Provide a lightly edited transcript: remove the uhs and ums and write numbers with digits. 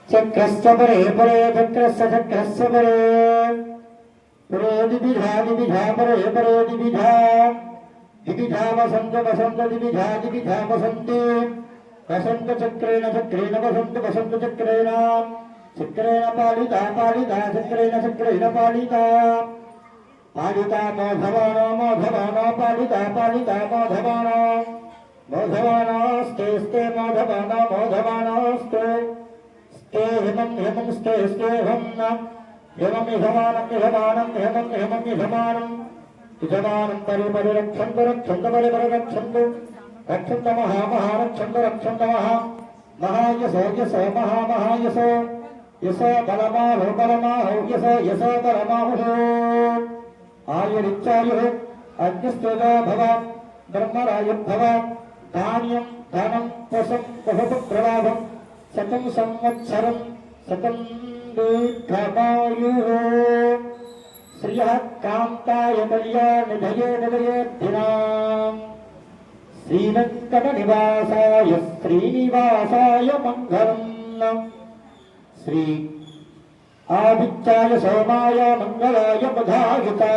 चक्रस्य परे परे चक्रस्य चक्रस्य परे परे दिविधा परे परे दिविधा वसंत वसंत दिविधा वसंते वसंत चक्रेण चक्रेण वसंत चक्रेण चक्रेण पालिता पालिता चक्रेण चक्रेण पालिता पालिता मोधवानो पालिता पालिता मोधवानोस्ते स्ते मोधवानोस्ते स्ते हेमं स्ते हेमं परि परि रक्षन्तु परि परि रक्षन्तु रक्षन्तु महायसो यसो महायसो यसो बलमाहो यसो बलमाहुः आयुरिच्चायुः अग्निस्तेजो भव ब्रह्मरायुर्भव धान्यं धनं पशुं बहुपुत्रलाभं शतं संवत्सरं शतं दीर्घमायुः श्रियः कान्ताय कल्याणनिधये निधयेद्धिनाम् श्रीवेङ्कटनिवासाय श्रीनिवासाय मङ्गलम् श्री आदित्याय सोमाय मङ्गलाय बुधायुता।